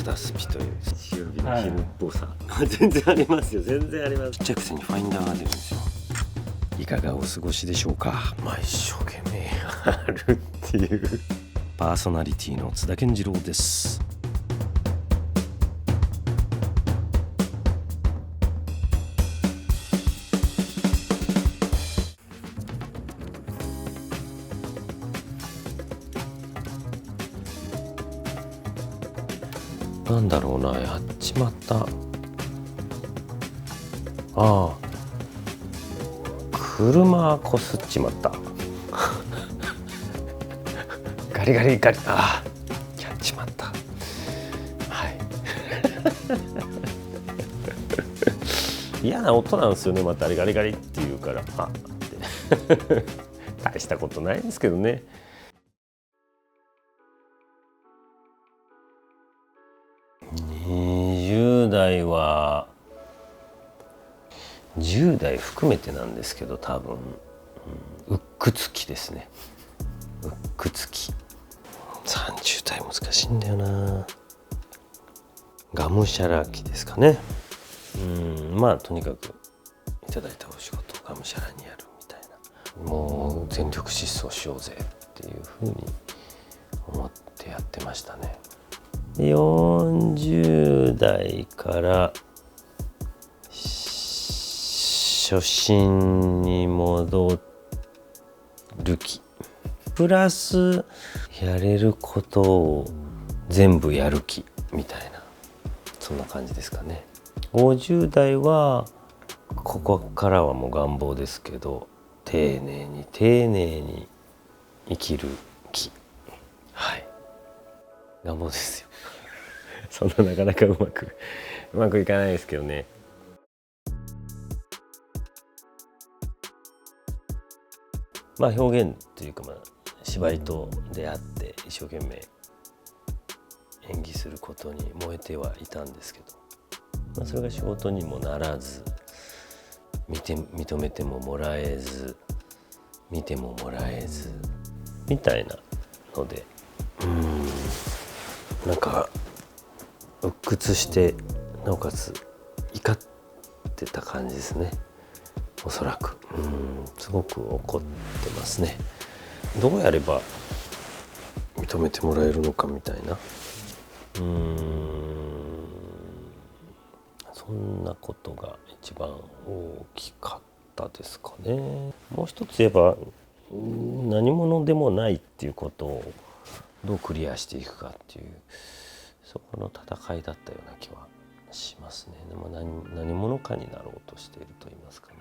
ダスピという潮日の昼っぽさ、全然ありますよ。全然あります。ちっちゃいくせにファインダーが出るんですよ。いかがお過ごしでしょうか。一生懸命やるっていうパーソナリティの津田健次郎です。なんだろうな、やっちまった。車こすっちまったガリガリガリ、やっちまった。嫌な音なんですよね。またガリガリって言うからって大したことないんですけどね。20代は10代含めてなんですけど、多分、うっくつきですね。うっくつき。30代難しいんだよな。がむしゃら期ですかね。とにかくいただいたお仕事をがむしゃらにやるみたいな、もう全力疾走しようぜっていうふうに思ってやってましたね。40代から初心に戻る気プラスやれることを全部やる気みたいな、そんな感じですかね。50代はここからはもう願望ですけど、丁寧に丁寧に生きる気。願望ですよそんななかなかうまくいかないですけどね。表現というか、芝居と出会って一生懸命演技することに燃えてはいたんですけど、それが仕事にもならず、認めてももらえず、見てももらえずみたいなので、なんか鬱屈してなおかつ怒ってた感じですね。おそらくすごく怒ってますね。どうやれば認めてもらえるのかみたいな、そんなことが一番大きかったですかね。もう一つ言えば、何者でもないっていうことをどうクリアしていくかっていう、そこの戦いだったような気はしますね。でも何者かになろうとしていると言いますかね。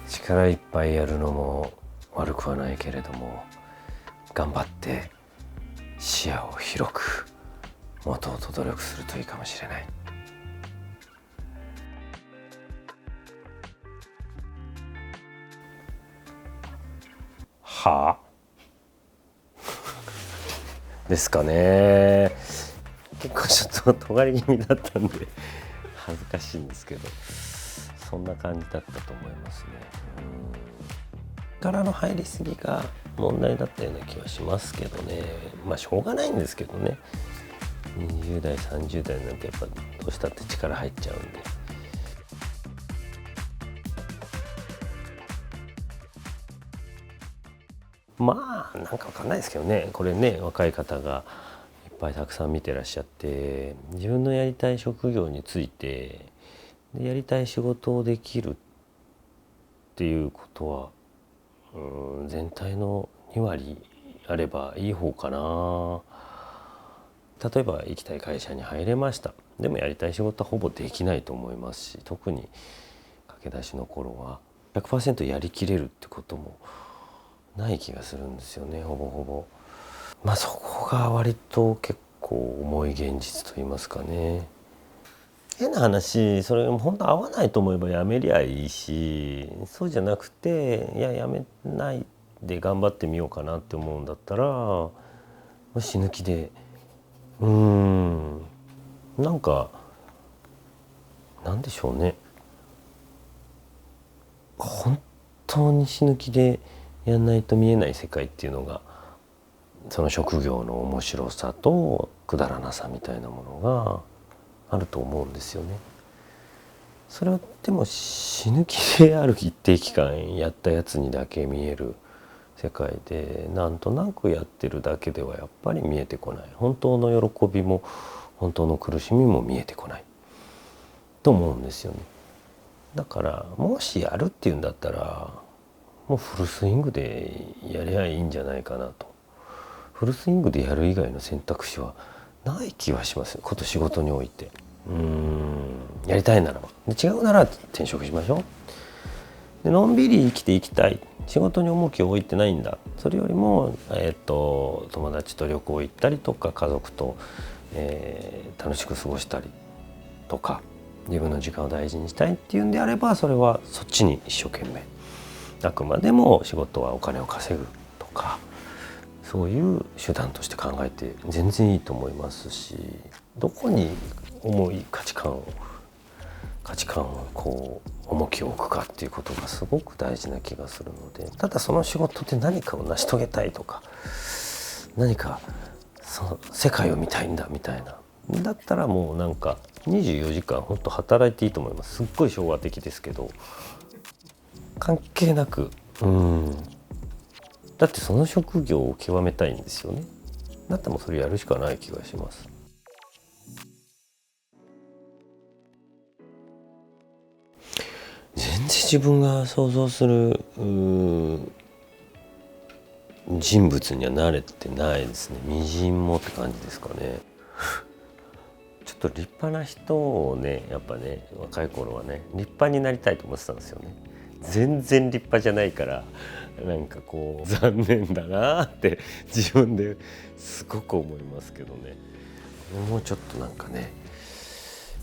力いっぱいやるのも悪くはないけれども、頑張って視野を広く持とうと努力するといいかもしれない。ですかね。結構ちょっと尖り気味だったんで恥ずかしいんですけど、そんな感じだったと思いますね。力の入りすぎが問題だったような気はしますけどね。しょうがないんですけどね。20代30代なんてやっぱどうしたって力入っちゃうんで。なんかわかんないですけどね。これね、若い方がいっぱいたくさん見てらっしゃって、自分のやりたい職業についてやりたい仕事をできるっていうことは、全体の2割あればいい方かな。例えば行きたい会社に入れました。でもやりたい仕事はほぼできないと思いますし、特に駆け出しの頃は 100% やりきれるってこともない気がするんですよね。ほぼほぼそこが割と結構重い現実と言いますかね。変な話、それ本当合わないと思えばやめりゃいいし、そうじゃなくてやめないで頑張ってみようかなって思うんだったら、死ぬ気でなんかなんでしょうね、本当に死ぬ気でやんないと見えない世界っていうのがその職業の面白さとくだらなさみたいなものがあると思うんですよね。それはでも死ぬ気である一定期間やったやつにだけ見える世界で、なんとなくやってるだけではやっぱり見えてこない、本当の喜びも本当の苦しみも見えてこないと思うんですよね。だからもしやるっていうんだったらもうフルスイングでやりゃいいんじゃないかなと。フルスイングでやる以外の選択肢はない気はしますよ、こと仕事において。やりたいならば、で違うなら転職しましょう。でのんびり生きていきたい、仕事に重きを置いてないんだ、それよりも、友達と旅行行ったりとか家族と、楽しく過ごしたりとか自分の時間を大事にしたいっていうんであれば、それはそっちに一生懸命、あくまでも仕事はお金を稼ぐとかそういう手段として考えて全然いいと思いますし、どこに重い価値観をこう重きを置くかっていうことがすごく大事な気がするので、ただその仕事で何かを成し遂げたいとか何かその世界を見たいんだみたいなだったらもうなんか24時間本当働いていいと思います。すっごい昭和的ですけど関係なく、だってその職業を極めたいんですよね。だったらもうそれやるしかない気がします。全然自分が想像する人物には慣れてないですね。みじんもって感じですかね。ちょっと立派な人をね、やっぱね、若い頃はね立派になりたいと思ってたんですよね。全然立派じゃないからなんかこう残念だなって自分ですごく思いますけどね。もうちょっとなんかね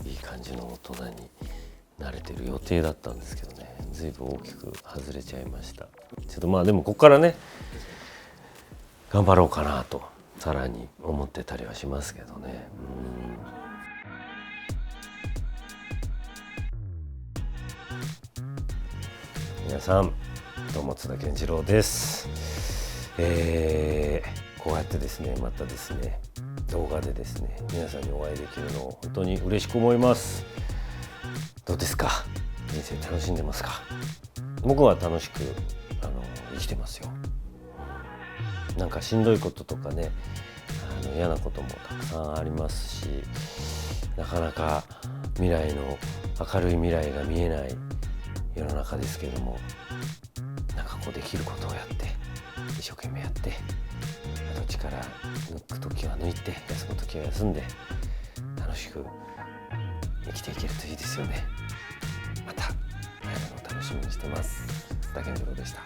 いい感じの大人に慣れてる予定だったんですけどね、ずいぶん大きく外れちゃいました。ちょっとまあでもここからね頑張ろうかなとさらに思ってたりはしますけどね。皆さんどうも津田健次郎です。こうやってですねまたですね動画でですね皆さんにお会いできるのを本当に嬉しく思います。どうですか、人生楽しんでますか？僕は楽しく生きてますよ。なんかしんどいこととかね嫌なこともたくさんありますし、なかなか未来の明るい未来が見えない世の中ですけれども、なんかこうできることをやって一生懸命やって、あと力抜く時は抜いて休む時は休んで楽しく生きていけるといいですよね。また会えるのを楽しみにしてます。津田健次郎でした。